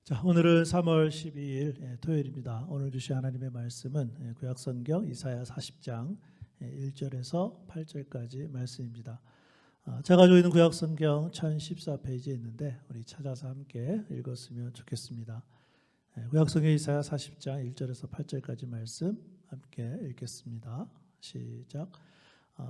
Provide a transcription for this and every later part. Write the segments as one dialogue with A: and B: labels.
A: 자, 오늘은 3월 12일 토요일입니다. 오늘 주신 하나님의 말씀은 구약성경 이사야 40장 1절에서 8절까지 말씀입니다. 제가 가지고 있는 구약성경 1014페이지에 있는데 우리 찾아서 함께 읽었으면 좋겠습니다. 구약성경 이사야 40장 1절에서 8절까지 말씀 함께 읽겠습니다. 시작.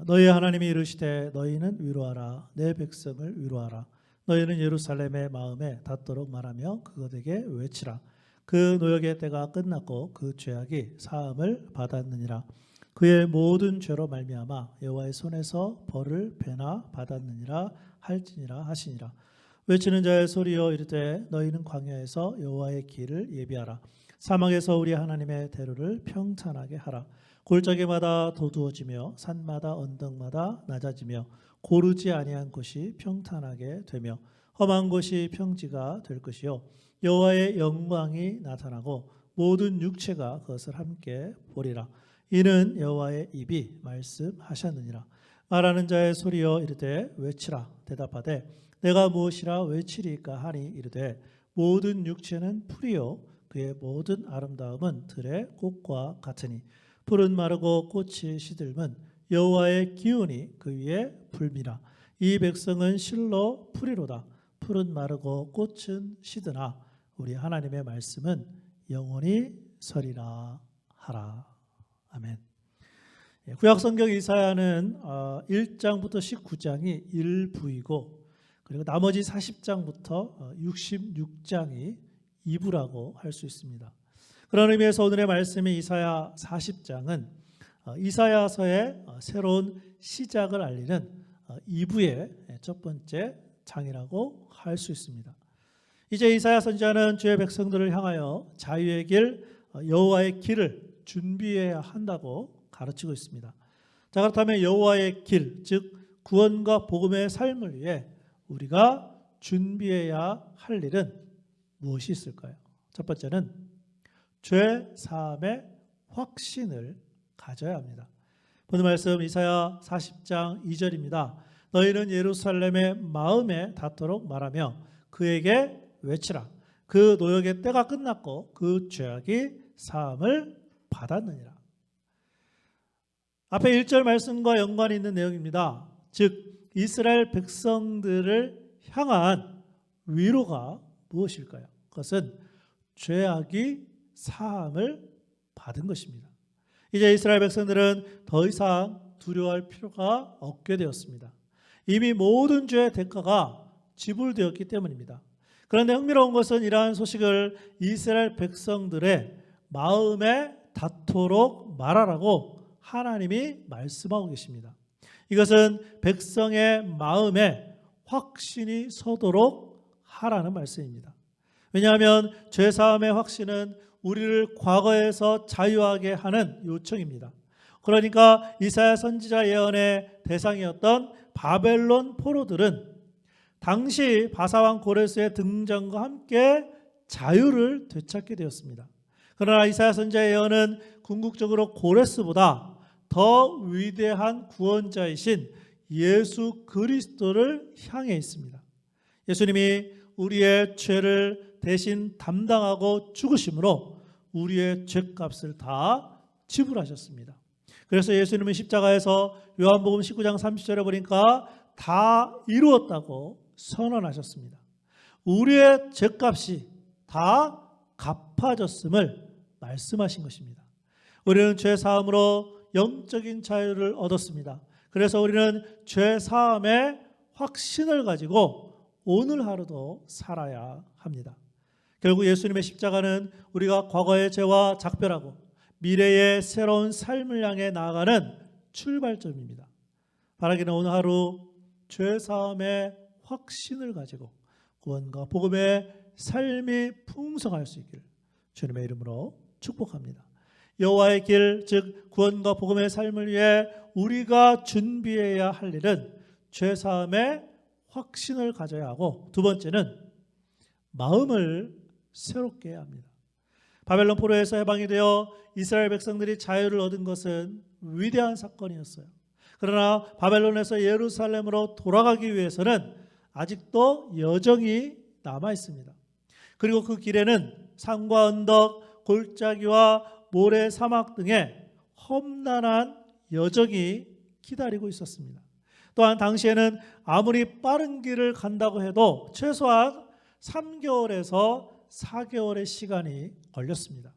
A: 너희 하나님이 이르시되 너희는 위로하라. 내 백성을 위로하라. 너희는 예루살렘의 마음에 닿도록 말하며 그것에게 외치라. 그 노역의 때가 끝났고 그 죄악이 사함을 받았느니라. 그의 모든 죄로 말미암아 여호와의 손에서 벌을 배나 받았느니라 할지니라 하시니라. 외치는 자의 소리여 이르되 너희는 광야에서 여호와의 길을 예비하라. 사막에서 우리 하나님의 대로를 평탄하게 하라. 골짜기마다 도두어지며 산마다 언덕마다 낮아지며 고르지 아니한 곳이 평탄하게 되며 험한 곳이 평지가 될 것이요 여호와의 영광이 나타나고 모든 육체가 그것을 함께 보리라. 이는 여호와의 입이 말씀하셨느니라. 말하는 자의 소리여 이르되 외치라. 대답하되 내가 무엇이라 외치리까 하니 이르되 모든 육체는 풀이요 그의 모든 아름다움은 들의 꽃과 같으니 풀은 마르고 꽃이 시들면 여호와의 기운이 그 위에 불미라. 이 백성은 실로 풀이로다. 풀은 마르고 꽃은 시드나 우리 하나님의 말씀은 영원히 서리라 하라. 아멘. 구약성경 이사야는 1장부터 19장이 1부이고 그리고 나머지 40장부터 66장이 2부라고 할 수 있습니다. 그런 의미에서 오늘의 말씀인 이사야 40장은 이사야서의 새로운 시작을 알리는 2부의 첫 번째 장이라고 할 수 있습니다. 이제 이사야 선지자는 주의 백성들을 향하여 자유의 길, 여호와의 길을 준비해야 한다고 가르치고 있습니다. 자, 그렇다면 여호와의 길, 즉 구원과 복음의 삶을 위해 우리가 준비해야 할 일은 무엇이 있을까요? 첫 번째는 죄 사함의 확신을 가져야 합니다. 오늘 말씀 이사야 40장 2절입니다. 너희는 예루살렘의 마음에 닿도록 말하며 그에게 외치라. 그 노역의 때가 끝났고 그 죄악이 사함을 받았느니라. 앞에 1절 말씀과 연관이 있는 내용입니다. 즉 이스라엘 백성들을 향한 위로가 무엇일까요? 그것은 죄악이 사함을 받은 것입니다. 이제 이스라엘 백성들은 더 이상 두려워할 필요가 없게 되었습니다. 이미 모든 죄의 대가가 지불되었기 때문입니다. 그런데 흥미로운 것은 이러한 소식을 이스라엘 백성들의 마음에 닿도록 말하라고 하나님이 말씀하고 계십니다. 이것은 백성의 마음에 확신이 서도록 하라는 말씀입니다. 왜냐하면 죄사함의 확신은 우리를 과거에서 자유하게 하는 요청입니다. 그러니까 이사야 선지자 예언의 대상이었던 바벨론 포로들은 당시 바사왕 고레스의 등장과 함께 자유를 되찾게 되었습니다. 그러나 이사야 선지자 예언은 궁극적으로 고레스보다 더 위대한 구원자이신 예수 그리스도를 향해 있습니다. 예수님이 우리의 죄를 대신 담당하고 죽으심으로 우리의 죄값을 다 지불하셨습니다. 그래서 예수님은 십자가에서 요한복음 19장 30절에 보니까 다 이루었다고 선언하셨습니다. 우리의 죄값이 다 갚아졌음을 말씀하신 것입니다. 우리는 죄사함으로 영적인 자유를 얻었습니다. 그래서 우리는 죄사함의 확신을 가지고 오늘 하루도 살아야 합니다. 결국 예수님의 십자가는 우리가 과거의 죄와 작별하고 미래의 새로운 삶을 향해 나아가는 출발점입니다. 바라기는 오늘 하루 죄사함의 확신을 가지고 구원과 복음의 삶이 풍성할 수 있기를 주님의 이름으로 축복합니다. 여호와의 길, 즉 구원과 복음의 삶을 위해 우리가 준비해야 할 일은 죄사함의 확신을 가져야 하고, 두 번째는 마음을 새롭게 해야 합니다. 바벨론 포로에서 해방이 되어 이스라엘 백성들이 자유를 얻은 것은 위대한 사건이었어요. 그러나 바벨론에서 예루살렘으로 돌아가기 위해서는 아직도 여정이 남아 있습니다. 그리고 그 길에는 산과 언덕, 골짜기와 모래 사막 등의 험난한 여정이 기다리고 있었습니다. 또한 당시에는 아무리 빠른 길을 간다고 해도 최소한 3개월에서 4개월의 시간이 걸렸습니다.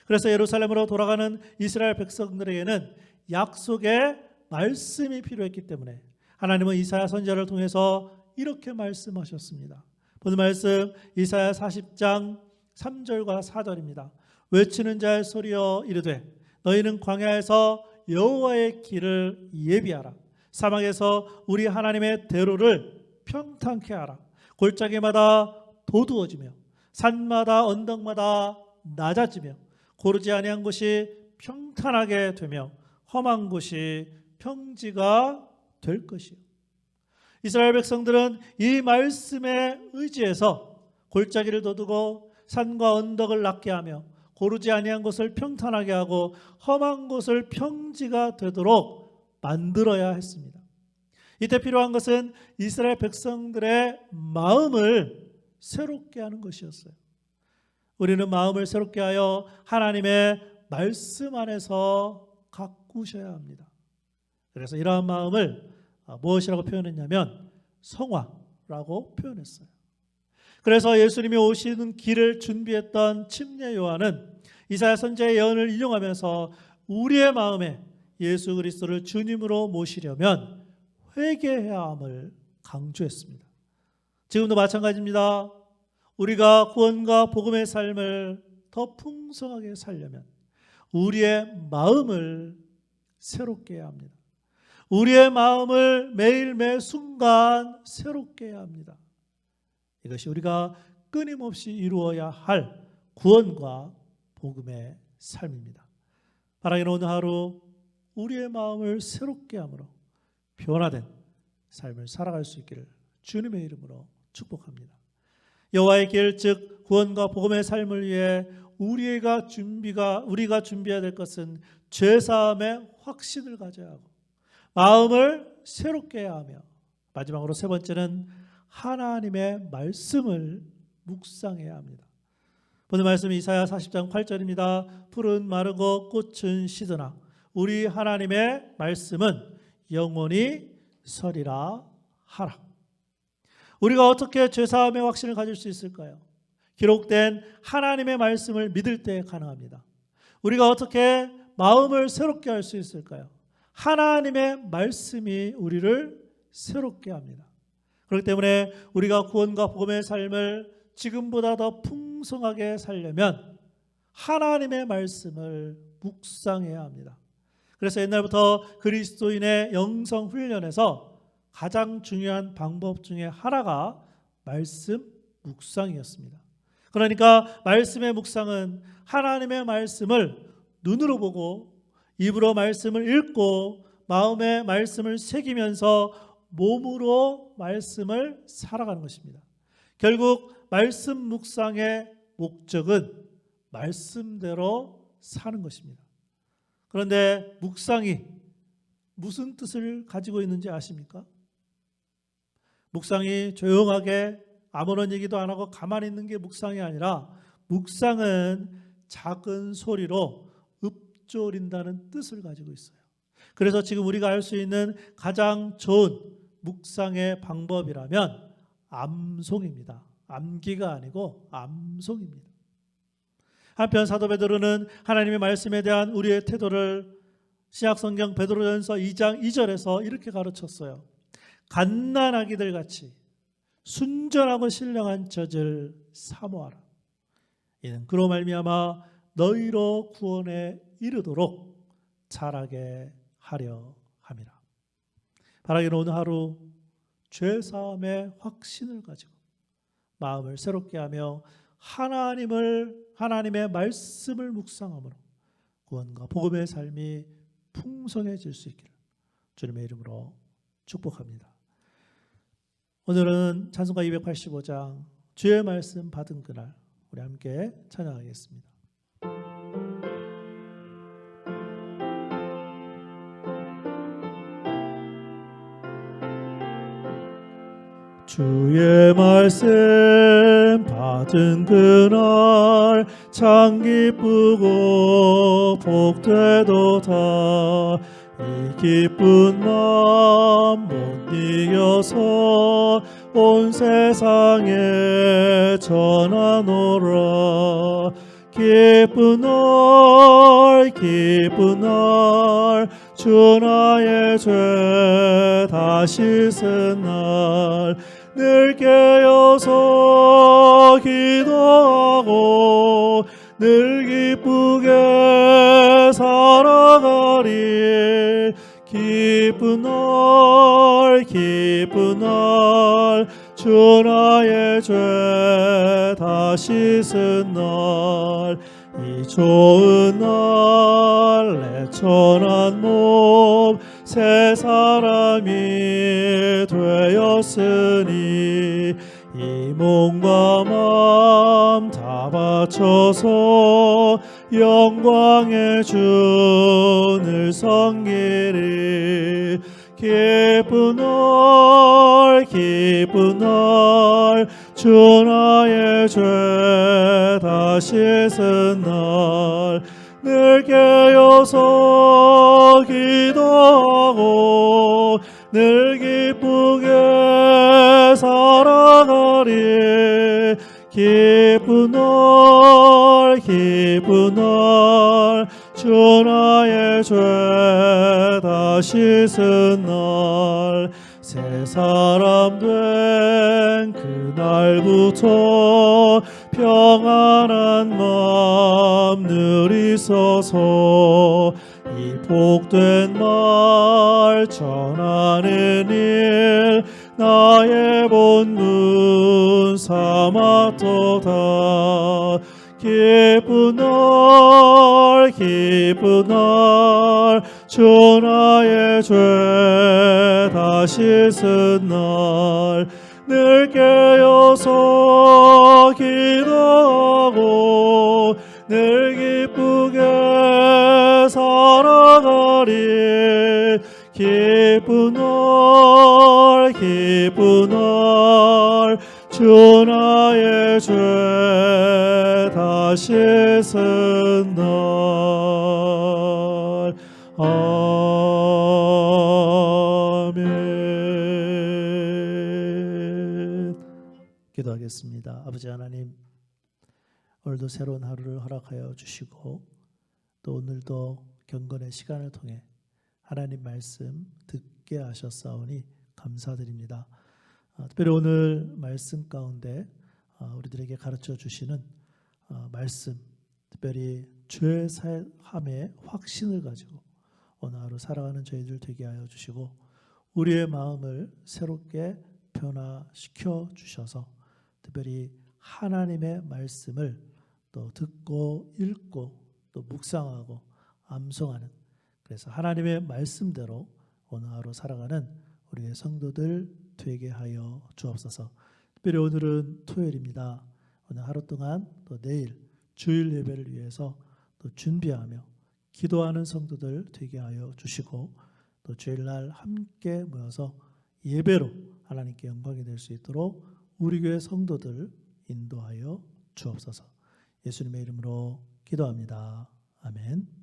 A: 그래서 예루살렘으로 돌아가는 이스라엘 백성들에게는 약속의 말씀이 필요했기 때문에 하나님은 이사야 선지자를 통해서 이렇게 말씀하셨습니다. 오늘 말씀 이사야 40장 3절과 4절입니다. 외치는 자의 소리여 이르되 너희는 광야에서 여호와의 길을 예비하라. 사막에서 우리 하나님의 대로를 평탄케 하라. 골짜기마다 도두어지며 산마다 언덕마다 낮아지며 고르지 아니한 곳이 평탄하게 되며 험한 곳이 평지가 될 것이요. 이스라엘 백성들은 이 말씀에 의지해서 골짜기를 도두고 산과 언덕을 낮게 하며 고르지 아니한 곳을 평탄하게 하고 험한 곳을 평지가 되도록 만들어야 했습니다. 이때 필요한 것은 이스라엘 백성들의 마음을 새롭게 하는 것이었어요. 우리는 마음을 새롭게 하여 하나님의 말씀 안에서 가꾸셔야 합니다. 그래서 이러한 마음을 무엇이라고 표현했냐면 성화라고 표현했어요. 그래서 예수님이 오시는 길을 준비했던 침례 요한은 이사야 선지자의 예언을 인용하면서 우리의 마음에 예수 그리스도를 주님으로 모시려면 회개해야 함을 강조했습니다. 지금도 마찬가지입니다. 우리가 구원과 복음의 삶을 더 풍성하게 살려면 우리의 마음을 새롭게 해야 합니다. 우리의 마음을 매일 매 순간 새롭게 해야 합니다. 이것이 우리가 끊임없이 이루어야 할 구원과 복음의 삶입니다. 바라기는 오늘 하루 우리의 마음을 새롭게 함으로 변화된 삶을 살아갈 수 있기를 주님의 이름으로 축복합니다. 여호와의 길, 즉 구원과 복음의 삶을 위해 우리가 준비해야 될 것은 죄사함의 확신을 가져야 하고 마음을 새롭게 해야 하며 마지막으로 세 번째는 하나님의 말씀을 묵상해야 합니다. 오늘 말씀 이사야 40장 8절입니다. 풀은 마르고 꽃은 시드나 우리 하나님의 말씀은 영원히 서리라 하라. 우리가 어떻게 죄사함의 확신을 가질 수 있을까요? 기록된 하나님의 말씀을 믿을 때 가능합니다. 우리가 어떻게 마음을 새롭게 할 수 있을까요? 하나님의 말씀이 우리를 새롭게 합니다. 그렇기 때문에 우리가 구원과 복음의 삶을 지금보다 더 풍성하게 살려면 하나님의 말씀을 묵상해야 합니다. 그래서 옛날부터 그리스도인의 영성 훈련에서 가장 중요한 방법 중에 하나가 말씀 묵상이었습니다. 그러니까 말씀의 묵상은 하나님의 말씀을 눈으로 보고 입으로 말씀을 읽고 마음에 말씀을 새기면서 몸으로 말씀을 살아가는 것입니다. 결국 말씀 묵상의 목적은 말씀대로 사는 것입니다. 그런데 묵상이 무슨 뜻을 가지고 있는지 아십니까? 묵상이 조용하게 아무런 얘기도 안 하고 가만히 있는 게 묵상이 아니라 묵상은 작은 소리로 읊조린다는 뜻을 가지고 있어요. 그래서 지금 우리가 알 수 있는 가장 좋은 묵상의 방법이라면 암송입니다. 암기가 아니고 암송입니다. 한편 사도 베드로는 하나님의 말씀에 대한 우리의 태도를 신약성경 베드로전서 2장 2절에서 이렇게 가르쳤어요. 갓난아기들 같이 순전하고 신령한 젖을 사모하라. 이는 그로 말미암아 너희로 구원에 이르도록 자라게 하려 함이라. 바라기는 오늘 하루 죄사함의 확신을 가지고 마음을 새롭게 하며 하나님의 말씀을 묵상함으로 구원과 복음의 삶이 풍성해질 수 있기를 주님의 이름으로 축복합니다. 오늘은 찬송가 285장 주의 말씀 받은 그날 우리 함께 찬양하겠습니다. 주의 말씀 받은 그날 참 기쁘고 복되도다. 이 기쁜 마음 못 이겨서 온 세상에 전하노라. 기쁜 날 주 나의 죄 다 씻은 날 늘 깨어서 기도하고 늘 기쁘게 살아가리. 기쁜 날 주 나의 죄 다 씻은 날 이 좋은 날 내 천한 몸 새 사람이 되었으니 이 몸과 마음 다 바쳐서 영광의 주를 섬기리. 기쁜 날 주 나의 죄 다 씻은 날 늘 깨어서 기도하고 늘 기쁘게 살아가리. 기쁜 날 주 나의 죄 다 씻은 날 새 사람 된 그날부터 평안한 마음 늘 있어서 이 복된 말 전하는 일 나의 본분 삼았도다. 기쁜 날 주 나의 죄 다 씻은 날 늘 깨어서 기도하고 늘 기쁘게 살아가리. 기쁜 날 주 나의 죄 다 씻은 날. 아멘. 기도하겠습니다. 아버지 하나님, 오늘도 새로운 하루를 허락하여 주시고 또 오늘도 경건의 시간을 통해 하나님 말씀 듣게 하셨사오니 감사드립니다. 특별히 오늘 말씀 가운데 우리들에게 가르쳐 주시는 말씀, 특별히 죄 사함의 확신을 가지고 오늘 하루 살아가는 저희들 되게 하여 주시고 우리의 마음을 새롭게 변화시켜 주셔서 특별히 하나님의 말씀을 또 듣고 읽고 또 묵상하고 암송하는, 그래서 하나님의 말씀대로 오늘 하루 살아가는 우리의 성도들 되게 하여 주옵소서. 특별히 오늘은 토요일입니다. 오늘 하루 동안 또 내일 주일 예배를 위해서 또 준비하며 기도하는 성도들 되게 하여 주시고 또 주일날 함께 모여서 예배로 하나님께 영광이 될 수 있도록 우리 교회 성도들 인도하여 주옵소서. 예수님의 이름으로 기도합니다. 아멘.